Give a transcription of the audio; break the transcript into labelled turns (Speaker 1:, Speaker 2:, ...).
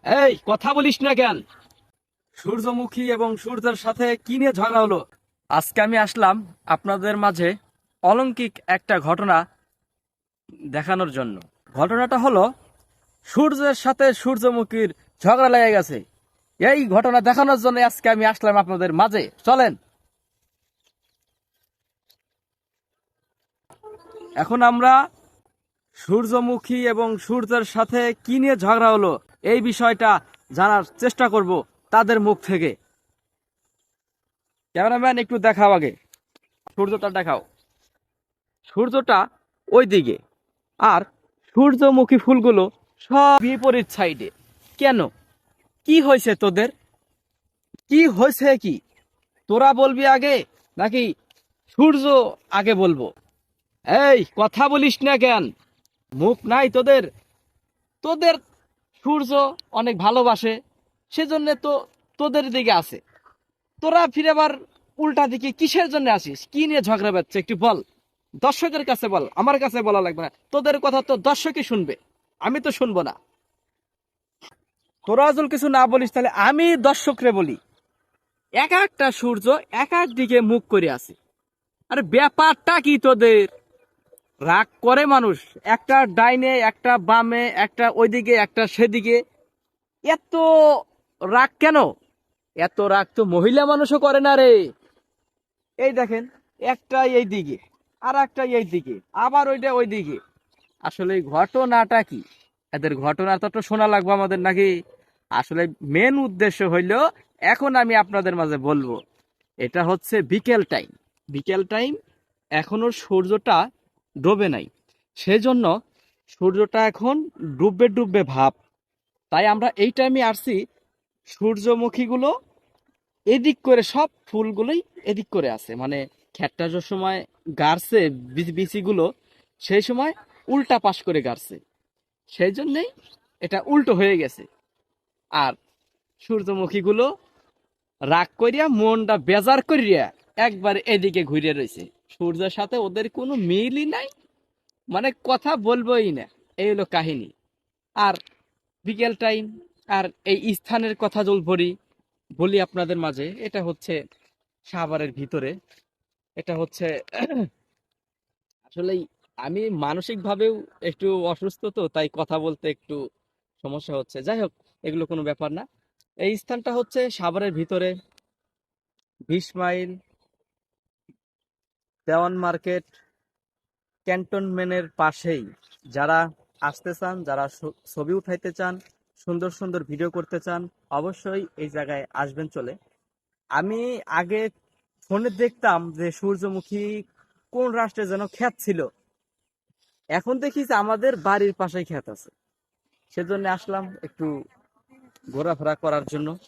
Speaker 1: এই কথা বলিস না কেন? সূর্যমুখী এবং সূর্যের সাথে কি নিয়ে ঝগড়া হলো? আজকে আমি আসলাম আপনাদের মাঝে অলৌকিক একটা ঘটনা দেখানোর জন্য। ঘটনাটা হলো সূর্যের সাথে সূর্যমুখীর ঝগড়া লেগে গেছে। এই ঘটনা দেখানোর জন্য আজকে আমি আসলাম আপনাদের মাঝে। চলেন, এখন আমরা সূর্যমুখী এবং সূর্যের সাথে কি নিয়ে ঝগড়া হলো এই বিষয়টা জানার চেষ্টা করব তাদের মুখ থেকে। ক্যামেরাম্যান একটু দেখাও, আগে সূর্যটা দেখাও। সূর্যটা ওই দিকে, আর সূর্যমুখী ফুলগুলো সব বিপরীত সাইডে। কেন? কি হয়েছে তোদের? কি হয়েছে কি? তোরা বলবি আগে নাকি সূর্য আগে বলবো? এই কথা বলিস না কেন? মুখ নাই তোদের? তোদের সূর্য অনেক ভালোবাসে, সেজন্য তো তোদের দিকে আছে। তোরা ফিরে আবার উল্টা দিকে কিসের জন্য আসিস? কি নিয়ে ঝগড়া বাঁধছে একটু বল। দর্শকের কাছে বল, আমার কাছে বলা লাগবে না। তোদের কথা তো দর্শকই শুনবে, আমি তো শুনবো না। তোরা যদি কিছু না বলিস তাহলে আমি দর্শকরে বলি। এক একটা সূর্য এক এক দিকে মুখ করে আছে। আরে ব্যাপারটা কি তোদের? রাগ করে মানুষ, একটা ডাইনে একটা বামে, একটা ওইদিকে একটা সেদিকে। এত রাগ কেন? এত রাগ তো মহিলা মানুষও করে না রে। এই দেখেন, একটা এই দিকে আর একটা এই দিকে, আবার ওইটা ওই দিকে। আসলে এই ঘটনাটা কি? এদের ঘটনা তো একটু শোনা লাগবে আমাদের নাকি? আসলে মেন উদ্দেশ্য হইল, এখন আমি আপনাদের মাঝে বলবো, এটা হচ্ছে বিকেল টাইম। বিকেল টাইম, এখনো সূর্যটা ডোবে নাই, সেজন্য সূর্যটা এখন ডুববে ডুববে ভাব। তাই আমরা এই টাইমে আসছি। সূর্যমুখীগুলো এদিক করে, সব ফুলগুলোই এদিক করে আছে, মানে ক্ষেতটা যে সময় গাড়ছে বিচিগুলো, সেই সময় উল্টা পাশ করে গাড়ছে, সেই জন্যই এটা উল্টো হয়ে গেছে। আর সূর্যমুখীগুলো রাগ করিয়া, মনটা বেজার করিয়া একবার এদিকে ঘুরে রয়েছে। সূর্যের সাথে ওদের কোনো মিলই নাই, মানে কথা বলবোই না। এই হলো কাহিনী। আর বিকেল টাইম, আর এই স্থানের কথা যদি বলি বলি আপনাদের মাঝে, এটা হচ্ছে সাভারের ভিতরে। এটা হচ্ছে আসলেই আমি মানসিক ভাবেও একটু অসুস্থ, তো তাই কথা বলতে একটু সমস্যা হচ্ছে। যাই হোক, এগুলো কোনো ব্যাপার না। এই স্থানটা হচ্ছে সাভারের ভিতরে, 20 মাইল, দেওয়ান মার্কেট, ক্যান্টনমেন্টের পাশেই। যারা আসতে চান, যারা ছবি উঠাইতে চান, সুন্দর সুন্দর ভিডিও করতে চান, অবশ্যই এই জায়গায় আসবেন চলে। আমি আগে ফোনে দেখতাম যে সূর্যমুখী কোন রাষ্ট্রে যেন খ্যাত ছিল, এখন দেখি যে আমাদের বাড়ির পাশেই খ্যাত আছে। সেজন্য আসলাম একটু ঘোরাফেরা করার জন্য।